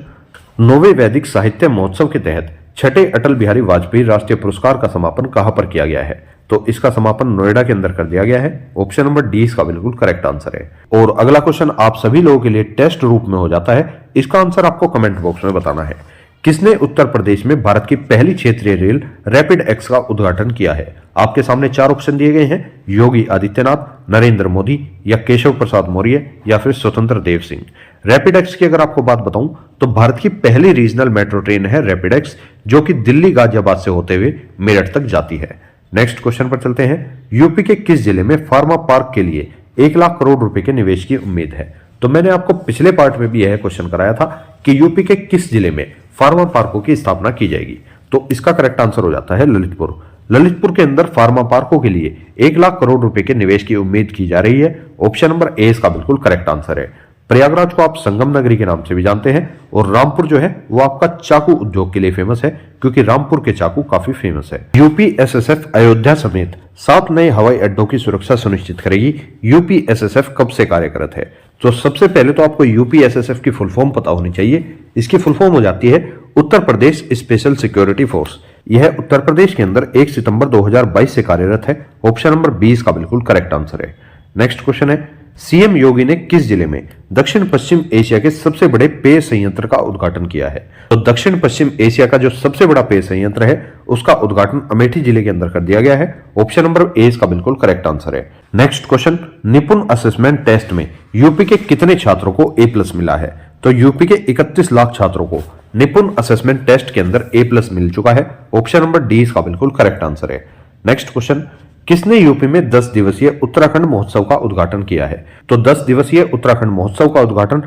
9वें वैदिक साहित्य महोत्सव के तहत छठे अटल बिहारी वाजपेयी राष्ट्रीय पुरस्कार का समापन कहां पर किया गया है? तो इसका समापन नोएडा के अंदर कर दिया गया है। ऑप्शन नंबर डी इसका बिल्कुल करेक्ट आंसर है। और अगला क्वेश्चन आप सभी लोगों के लिए टेस्ट रूप में हो जाता है। इसका आंसर आपको कमेंट बॉक्स में बताना है। किसने उत्तर प्रदेश में भारत की पहली क्षेत्रीय रेल रैपिड एक्स का उद्घाटन किया है? आपके सामने 4 ऑप्शन दिए गए हैं, योगी आदित्यनाथ, नरेंद्र मोदी या केशव प्रसाद मौर्य या फिर स्वतंत्र देव सिंह। रैपिड एक्स की अगर आपको बात बताऊं तो भारत की पहली रीजनल मेट्रो ट्रेन है रैपिड एक्स, जो कि दिल्ली गाजियाबाद से होते हुए मेरठ तक जाती है। नेक्स्ट क्वेश्चन पर चलते हैं। यूपी के किस जिले में फार्मा पार्क के लिए 1 लाख करोड़ रुपए के निवेश की उम्मीद है? तो मैंने आपको पिछले पार्ट में भी यह क्वेश्चन कराया था कि यूपी के किस जिले में फार्मा पार्कों की स्थापना की जाएगी। तो इसका करेक्ट आंसर हो जाता है ललितपुर। ललितपुर के अंदर फार्मा पार्कों के लिए 1 लाख करोड़ रुपए के निवेश की उम्मीद की जा रही है। ऑप्शन नंबर ए इसका बिल्कुल करेक्ट आंसर है। प्रयागराज को आप संगम नगरी के नाम से भी जानते हैं और रामपुर जो है वो आपका चाकू उद्योग के लिए फेमस है, क्योंकि रामपुर के चाकू काफी फेमस है। यूपीएसएसएफ अयोध्या समेत 7 नए हवाई अड्डों की सुरक्षा सुनिश्चित करेगी। यूपीएसएसएफ कब से कार्यरत है? तो सबसे पहले तो आपको यूपीएसएसएफ की फुल फॉर्म पता होनी चाहिए। इसकी फुल फॉर्म हो जाती है Uttar Pradesh special security force. यह उत्तर प्रदेश के अंदर 1 सितंबर 2022 से कार्यरत है। ऑप्शन नंबर 20 का बिल्कुल करेक्ट आंसर है। नेक्स्ट क्वेश्चन है, सीएम योगी ने किस जिले में दक्षिण पश्चिम एशिया के सबसे बड़े पेय संयंत्र का उद्घाटन किया है? तो दक्षिण पश्चिम एशिया का जो सबसे बड़ा पेय संयंत्र है उसका उद्घाटन अमेठी जिले के अंदर कर दिया गया है। ऑप्शन नंबर ए इसका बिल्कुल करेक्ट आंसर है। नेक्स्ट क्वेश्चन, निपुण असेसमेंट टेस्ट में यूपी के कितने छात्रों को A+ मिला है? तो यूपी के 31 लाख छात्रों को निपुण असेसमेंट टेस्ट के अंदर A+ मिल चुका है। ऑप्शन नंबर डी इसका बिल्कुल करेक्ट आंसर है। नेक्स्ट क्वेश्चन, किसने यूपी में 10 दिवसीय उत्तराखंड महोत्सव का उद्घाटन किया है? तो 10 दिवसीय उत्तराखंड महोत्सव का उद्घाटन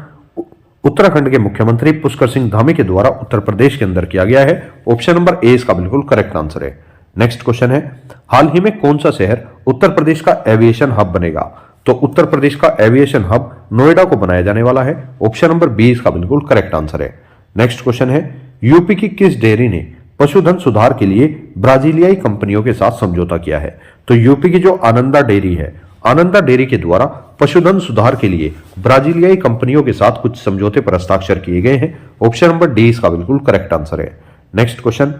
उत्तराखंड के मुख्यमंत्री पुष्कर सिंह धामी के द्वारा उत्तर प्रदेश के अंदर किया गया है। ऑप्शन नंबर ए इसका बिल्कुल करेक्ट आंसर है। नेक्स्ट क्वेश्चन है, हाल ही में कौन सा शहर उत्तर प्रदेश का एविएशन हब बनेगा? तो उत्तर प्रदेश का एविएशन हब नोएडा को बनाया जाने वाला है। ऑप्शन नंबर 20 का बिल्कुल करेक्ट आंसर है। नेक्स्ट क्वेश्चन है, यूपी की किस डेयरी ने पशुधन सुधार के लिए ब्राजीलियाई कंपनियों के साथ समझौता किया है? तो यूपी की जो आनंदा डेयरी है, आनंदा डेयरी के द्वारा पशुधन सुधार के लिए ब्राजीलियाई कंपनियों के साथ कुछ समझौते पर हस्ताक्षर किए गए हैं। ऑप्शन नंबर डी इसका बिल्कुल करेक्ट आंसर है। नेक्स्ट क्वेश्चन,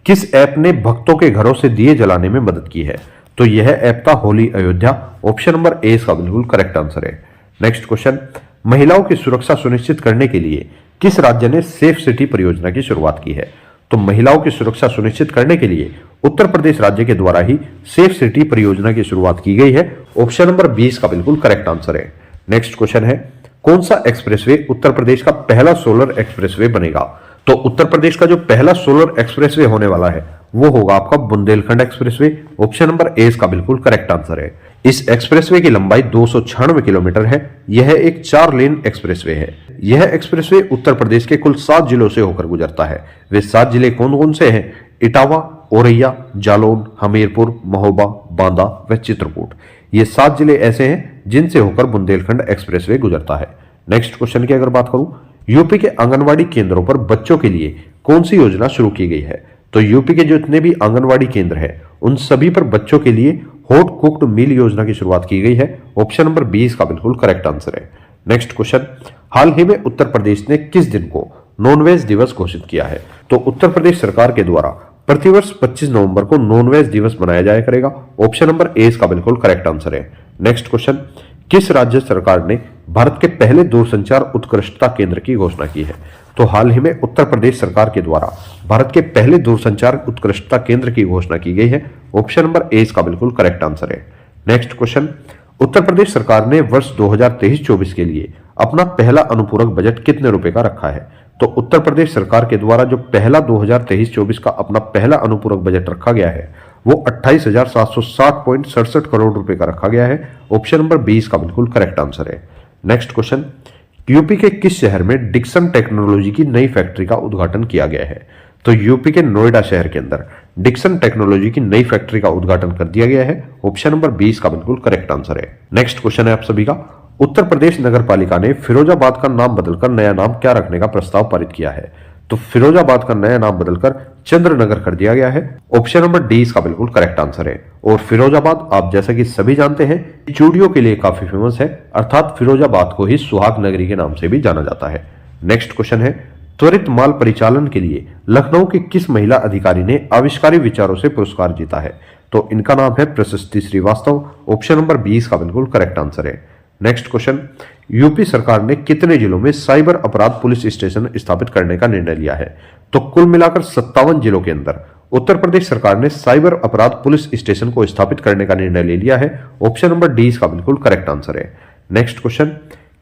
किस ऐप ने भक्तों के घरों से दिए जलाने में मदद की है? तो यह ऐप था Holi Ayodhya. Option number A इसका बिल्कुल करेक्ट आंसर है। नेक्स्ट क्वेश्चन, महिलाओं की सुरक्षा सुनिश्चित करने के लिए किस राज्य ने सेफ सिटी परियोजना की शुरुआत की है? तो महिलाओं की सुरक्षा सुनिश्चित करने के लिए उत्तर प्रदेश राज्य के द्वारा ही सेफ सिटी परियोजना की शुरुआत की गई है। ऑप्शन नंबर 20 का बिल्कुल करेक्ट आंसर है। नेक्स्ट क्वेश्चन है, कौन सा एक्सप्रेसवे उत्तर प्रदेश का पहला सोलर एक्सप्रेसवे बनेगा? तो उत्तर प्रदेश का जो पहला सोलर एक्सप्रेसवे होने वाला है वो होगा आपका Bundelkhand expressway. Option number A इसका बिल्कुल करेक्ट आंसर है। इस एक्सप्रेसवे की लंबाई 296 किलोमीटर है। यह एक 4 लेन एक्सप्रेसवे है। यह एक्सप्रेसवे उत्तर प्रदेश के कुल 7 जिलों से होकर गुजरता है। वे 7 जिले कौन कौन से हैं? इटावा, औरैया, जालौन, हमीरपुर, महोबा, बांदा व चित्रकूट। ये 7 जिले ऐसे हैं जिनसे होकर बुंदेलखंड एक्सप्रेसवे गुजरता है। नेक्स्ट क्वेश्चन की अगर बात करूं, यूपी के आंगनवाड़ी केंद्रों पर बच्चों के लिए कौन सी योजना शुरू की गई है? तो यूपी के जितने भी आंगनवाड़ी केंद्र है उन सभी पर बच्चों के लिए हॉट कुक्ड मील योजना की शुरुआत की गई है। ऑप्शन नंबर 20 का बिल्कुल करेक्ट आंसर है। नेक्स्ट क्वेश्चन, हाल ही में उत्तर प्रदेश ने किस दिन को नॉनवेज दिवस घोषित किया है? तो उत्तर प्रदेश सरकार के द्वारा प्रतिवर्ष 25 नवंबर को नॉनवेज दिवस मनाया जाया करेगा। ऑप्शन नंबर ए इसका बिल्कुल करेक्ट आंसर है। नेक्स्ट क्वेश्चन, किस राज्य सरकार ने भारत के पहले दूरसंचार उत्कृष्टता केंद्र की घोषणा की है? तो हाल ही में उत्तर प्रदेश सरकार के द्वारा भारत के पहले दूरसंचार उत्कृष्टता केंद्र की घोषणा की गई है। ऑप्शन नंबर ए इसका बिल्कुल करेक्ट आंसर है। नेक्स्ट क्वेश्चन, उत्तर प्रदेश सरकार ने वर्ष 2023-24 के लिए अपना पहला अनुपूरक बजट कितने रुपए का रखा है? तो उत्तर प्रदेश सरकार के द्वारा जो पहला 2023-24 का अपना पहला अनुपूरक बजट रखा गया है वो 28,760.67 करोड़ रुपए का रखा गया है। ऑप्शन नंबर 20 का बिल्कुल करेक्ट आंसर है। नेक्स्ट क्वेश्चन, यूपी के किस शहर में डिक्सन टेक्नोलॉजी की नई फैक्ट्री का उद्घाटन किया गया है? तो यूपी के नोएडा शहर के अंदर डिक्सन टेक्नोलॉजी की नई फैक्ट्री का उद्घाटन कर दिया गया है। ऑप्शन नंबर 20 का बिल्कुल करेक्ट आंसर है। नेक्स्ट क्वेश्चन है आप सभी का, उत्तर प्रदेश नगर पालिका ने फिरोजाबाद का नाम बदलकर नया नाम क्या रखने का प्रस्ताव पारित किया है? तो फिरोजाबाद का नया नाम बदलकर चंद्रनगर कर दिया गया है। ऑप्शन नंबर डी इसका बिल्कुल करेक्ट आंसर है। और फिरोजाबाद आप जैसा कि सभी जानते हैं चूड़ियों के लिए काफी फेमस है, अर्थात फिरोजाबाद को ही सुहाग नगरी के नाम से भी जाना जाता है। नेक्स्ट क्वेश्चन है, त्वरित माल परिचालन के लिए लखनऊ की किस महिला अधिकारी ने आविष्कारी विचारों से पुरस्कार जीता है? तो इनका नाम है प्रशस्ति श्रीवास्तव। ऑप्शन नंबर 20 का बिल्कुल करेक्ट आंसर है। नेक्स्ट क्वेश्चन, यूपी सरकार ने कितने जिलों में साइबर अपराध पुलिस स्टेशन स्थापित करने का निर्णय लिया है? तो कुल मिलाकर 57 जिलों के अंदर उत्तर प्रदेश सरकार ने साइबर अपराध पुलिस स्टेशन को स्थापित करने का निर्णय ले लिया है। ऑप्शन नंबर डी इसका बिल्कुल करेक्ट आंसर है। नेक्स्ट क्वेश्चन,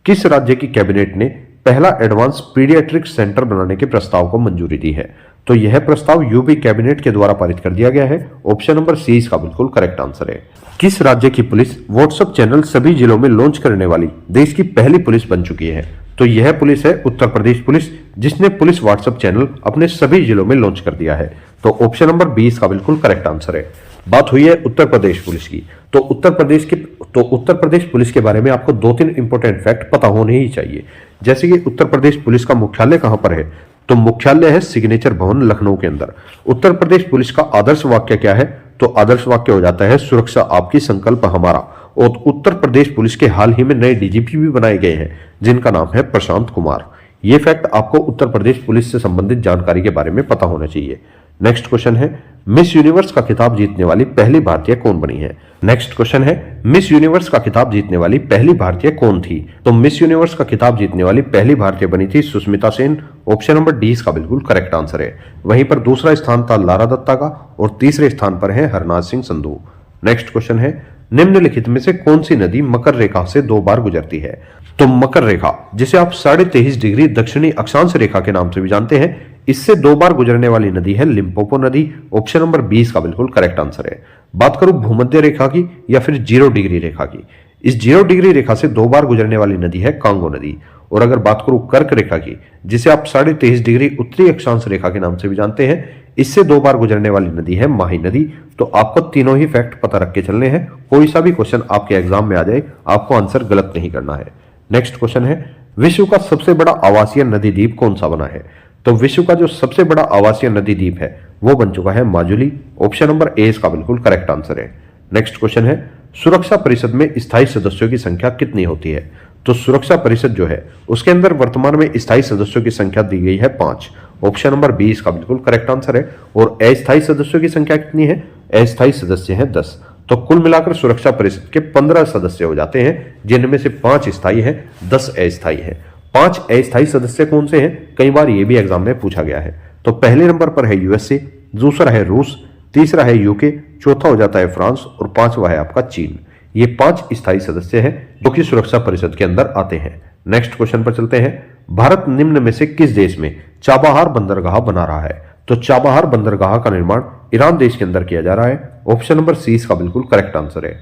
किस राज्य की कैबिनेट ने पहला एडवांस पीडियाट्रिक सेंटर बनाने के प्रस्ताव को मंजूरी दी है? तो यह प्रस्ताव यूपी कैबिनेट के द्वारा पारित कर दिया गया है। ऑप्शन नंबर सी इसका बिल्कुल करेक्ट आंसर है। किस राज्य की पुलिस व्हाट्सएप चैनल सभी जिलों में लॉन्च करने वाली देश की पहली पुलिस बन चुकी है? तो यह पुलिस है उत्तर प्रदेश पुलिस, जिसने पुलिस व्हाट्सएप चैनल अपने सभी जिलों में लॉन्च कर दिया है। तो ऑप्शन नंबर 20 का बिल्कुल करेक्ट आंसर है। बात हुई है उत्तर प्रदेश पुलिस की, तो उत्तर प्रदेश पुलिस के बारे में आपको 2-3 इंपॉर्टेंट फैक्ट पता होने ही चाहिए। जैसे कि उत्तर प्रदेश पुलिस का मुख्यालय कहां पर है? तो मुख्यालय है सिग्नेचर भवन लखनऊ के अंदर। उत्तर प्रदेश पुलिस का आदर्श वाक्य क्या है? तो आदर्श वाक्य हो जाता है सुरक्षा आपकी संकल्प हमारा। और उत्तर प्रदेश पुलिस के हाल ही में नए डीजीपी भी बनाए गए हैं जिनका नाम है प्रशांत कुमार। ये फैक्ट आपको उत्तर प्रदेश पुलिस से संबंधित जानकारी के बारे में पता होना चाहिए। नेक्स्ट क्वेश्चन है, मिस यूनिवर्स का खिताब जीतने वाली पहली भारतीय कौन बनी है? नेक्स्ट क्वेश्चन है, मिस यूनिवर्स का खिताब जीतने वाली पहली भारतीय कौन थी? तो मिस यूनिवर्स का खिताब जीतने वाली पहली भारतीय बनी थी Sushmita Sen. Option number D इसका बिल्कुल करेक्ट आंसर है। वहीं पर दूसरा स्थान था लारा दत्ता का और तीसरे स्थान पर है हरनाज सिंह संधू। नेक्स्ट क्वेश्चन है, निम्नलिखित में से कौन सी नदी मकर रेखा से 2 बार गुजरती है? तो मकर रेखा, जिसे आप 23.5 डिग्री दक्षिणी अक्षांश रेखा के नाम से भी जानते हैं, इससे 2 बार गुजरने वाली नदी है लिम्पोपो नदी। ऑप्शन नंबर 20 का बिल्कुल करेक्ट आंसर है। बात करूं भूमध्य रेखा की या फिर 0 डिग्री रेखा की, इस 0 डिग्री रेखा से 2 बार गुजरने वाली नदी है कांगो नदी। और अगर बात करूं कर्क रेखा की, जिसे आप 23.5 डिग्री उत्तरी अक्षांश रेखा के नाम से भी जानते हैं, इससे 2 बार गुजरने वाली नदी है माही नदी। तो आपको तीनों ही फैक्ट पता रख के चलने हैं, कोई सा भी क्वेश्चन आपके एग्जाम में आ जाए आपको आंसर गलत नहीं करना है। नेक्स्ट क्वेश्चन है, विश्व का सबसे बड़ा आवासीय नदी द्वीप कौन सा बना है? तो विश्व का जो सबसे बड़ा आवासीय नदी द्वीप है वो बन चुका है माजुली। ऑप्शन नंबर ए इसका बिल्कुल करेक्ट आंसर है। नेक्स्ट क्वेश्चन है, सुरक्षा परिषद में स्थायी सदस्यों की संख्या कितनी होती है? तो सुरक्षा परिषद जो है उसके अंदर वर्तमान में स्थायी सदस्यों की संख्या दी गई है 5। ऑप्शन नंबर 20 का बिल्कुल करेक्ट आंसर है। और अस्थायी सदस्यों की संख्या कितनी है? अस्थायी सदस्य हैं 10। तो कुल मिलाकर सुरक्षा परिषद के 15 सदस्य हो जाते हैं, जिनमें से 5 स्थायी हैं, 10 अस्थायी हैं। 5 अस्थायी सदस्य कौन से हैं? कई बार ये भी एग्जाम में पूछा गया है। तो पहले नंबर पर है यूएसए, दूसरा है रूस, तीसरा है यूके, चौथा हो जाता है फ्रांस और 5वां है आपका चीन। ये 5 स्थायी सदस्य हैं जो कि सुरक्षा परिषद के अंदर आते हैं। नेक्स्ट क्वेश्चन पर चलते हैं, भारत निम्न में से किस देश में चाबहार बंदरगाह बना रहा है? तो चाबहार बंदरगाह का निर्माण ईरान देश के अंदर किया जा रहा है। ऑप्शन नंबर सी का बिल्कुल करेक्ट आंसर है।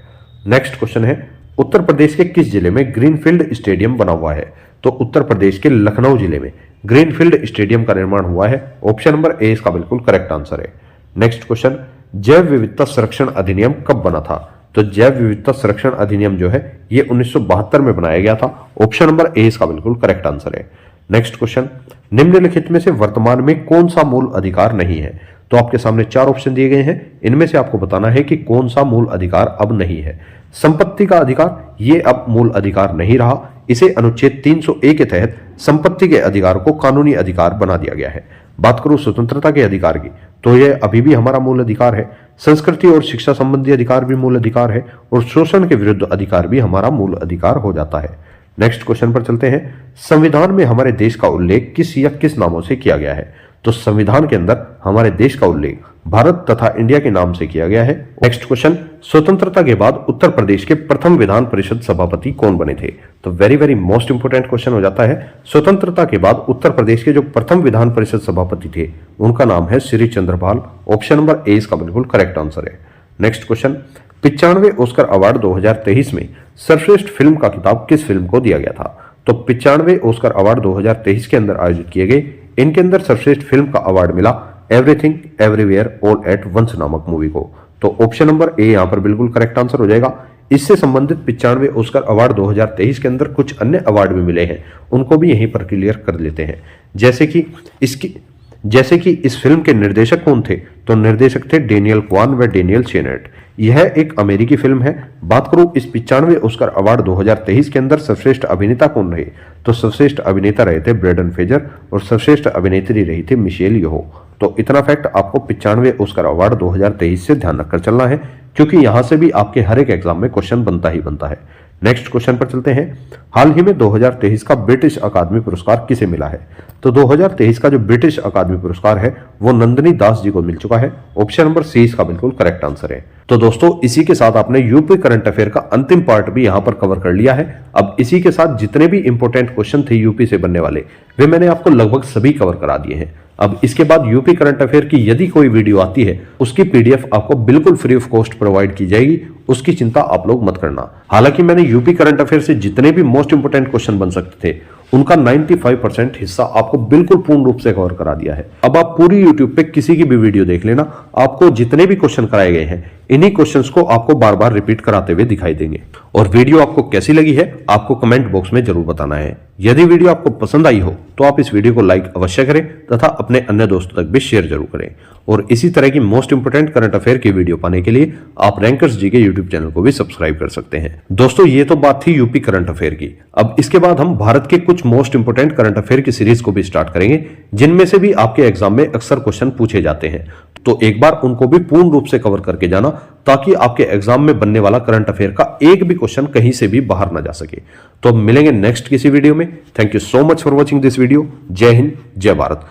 नेक्स्ट क्वेश्चन है, उत्तर प्रदेश के किस जिले में ग्रीनफील्ड स्टेडियम बना हुआ है? तो उत्तर प्रदेश के लखनऊ जिले में ग्रीनफील्ड स्टेडियम का निर्माण हुआ है। ऑप्शन नंबर ए इसका बिल्कुल करेक्ट आंसर है। नेक्स्ट क्वेश्चन, जैव विविधता संरक्षण अधिनियम कब बना था? तो जैव विविधता संरक्षण अधिनियम जो है ये 1972 में बनाया गया था। ऑप्शन नंबर ए इसका बिल्कुल करेक्ट आंसर है। नेक्स्ट क्वेश्चन, निम्नलिखित में से वर्तमान में कौन सा मूल अधिकार नहीं है? तो आपके सामने 4 ऑप्शन दिए गए हैं, इनमें से आपको बताना है कि कौन सा मूल अधिकार अब नहीं है। संपत्ति का अधिकार ये अब मूल अधिकार नहीं रहा, इसे अनुच्छेद 301 के तहत संपत्ति के अधिकार को कानूनी अधिकार बना दिया गया है। बात करूं स्वतंत्रता के अधिकार की, तो यह अभी भी हमारा मूल अधिकार है। संस्कृति और शिक्षा संबंधी अधिकार भी मूल अधिकार है और शोषण के विरुद्ध अधिकार भी हमारा मूल अधिकार हो जाता है। नेक्स्ट क्वेश्चन पर चलते हैं, संविधान में हमारे देश का उल्लेख किस या किस नामों से किया गया है? तो संविधान के अंदर हमारे देश का उल्लेख भारत तथा इंडिया के नाम से किया गया है। नेक्स्ट क्वेश्चन, स्वतंत्रता के बाद उत्तर प्रदेश के प्रथम विधान परिषद सभापति कौन बने थे? तो very very most important question हो जाता है। स्वतंत्रता के बाद उत्तर प्रदेश के जो प्रथम विधान परिषद सभापति थे उनका नाम है Shri Chandrapal. Option number A इसका बिल्कुल करेक्ट आंसर है। नेक्स्ट क्वेश्चन, 95वें ऑस्कर अवार्ड 2023 में सर्वश्रेष्ठ फिल्म का खिताब किस फिल्म को दिया गया था? तो 95वें ऑस्कर अवार्ड 2023 के अंदर आयोजित किए गए, इनके अंदर सर्वश्रेष्ठ फिल्म का अवार्ड मिला everything everywhere all at once नामक मूवी को। तो ऑप्शन नंबर ए यहां पर बिल्कुल करेक्ट आंसर हो जाएगा। इससे संबंधित 95वें ऑस्कर अवार्ड 2023 के अंदर कुछ अन्य अवार्ड भी मिले हैं, उनको भी यहीं पर क्लियर कर लेते हैं। जैसे कि इस फिल्म के निर्देशक कौन थे? तो निर्देशक थे डेनियल क्वान व डेनियल चेनेट। यह एक अमेरिकी फिल्म है। बात करूं इस 95वें ऑस्कर अवार्ड 2023 के अंदर सर्वश्रेष्ठ अभिनेता कौन रहे? तो सर्वश्रेष्ठ अभिनेता रहे थे ब्रेंडन फ्रेजर और सर्वश्रेष्ठ अभिनेत्री रही थी मिशेल येहो। तो इतना फैक्ट आपको 95वें ऑस्कर अवार्ड 2023 से ध्यान रखकर चलना है, क्योंकि यहां से भी आपके हर एक एग्जाम में क्वेश्चन बनता ही बनता है। नेक्स्ट क्वेश्चन पर चलते हैं, हाल ही में 2023 का ब्रिटिश अकादमी पुरस्कार किसे मिला है? तो 2023 का जो ब्रिटिश अकादमी पुरस्कार है वो नंदिनी दास जी को मिल चुका है। ऑप्शन नंबर सी इसका बिल्कुल करेक्ट आंसर है। तो दोस्तों इसी के साथ आपने यूपी करंट अफेयर का अंतिम पार्ट भी यहां पर कवर कर लिया है। अब इसी के साथ जितने भी इंपॉर्टेंट क्वेश्चन थे यूपी से बनने वाले, वे मैंने आपको लगभग सभी कवर करा दिए हैं। अब इसके बाद यूपी करंट अफेयर की यदि कोई वीडियो आती है, उसकी पीडीएफ आपको बिल्कुल फ्री ऑफ कॉस्ट प्रोवाइड की जाएगी, उसकी चिंता आप लोग मत करना। हालांकि मैंने यूपी करंट अफेयर से जितने भी मोस्ट इंपोर्टेंट क्वेश्चन बन सकते थे उनका 95% हिस्सा आपको बिल्कुल पूर्ण रूप से कवर करा दिया है। अब आप पूरी यूट्यूब पे किसी की भी वीडियो देख लेना, आपको जितने भी क्वेश्चन कराए गए हैं इन्हीं क्वेश्चंस को आपको बार बार रिपीट कराते हुए दिखाई देंगे। और वीडियो आपको कैसी लगी है आपको कमेंट बॉक्स में जरूर बताना है। यदि वीडियो आपको पसंद आई हो तो आप इस वीडियो को लाइक अवश्य करें तथा अपने अन्य दोस्तों तक भी शेयर जरूर करें। और इसी तरह की मोस्ट इंपोर्टेंट करंट अफेयर की वीडियो पाने के लिए आप रैंकर्स जी के यूट्यूब चैनल को भी सब्सक्राइब कर सकते हैं। दोस्तों ये तो बात थी यूपी करंट अफेयर की। अब इसके बाद हम भारत के कुछ मोस्ट इंपोर्टेंट करंट अफेयर की सीरीज को भी स्टार्ट करेंगे, जिनमें से भी आपके एग्जाम में अक्सर क्वेश्चन पूछे जाते हैं। तो एक बार उनको भी पूर्ण रूप से कवर करके जाना, ताकि आपके एग्जाम में बनने वाला करंट अफेयर का एक भी क्वेश्चन कहीं से भी बाहर ना जा सके। तो मिलेंगे नेक्स्ट किसी वीडियो में। Thank you so much for watching this video. जय हिंद, जय भारत।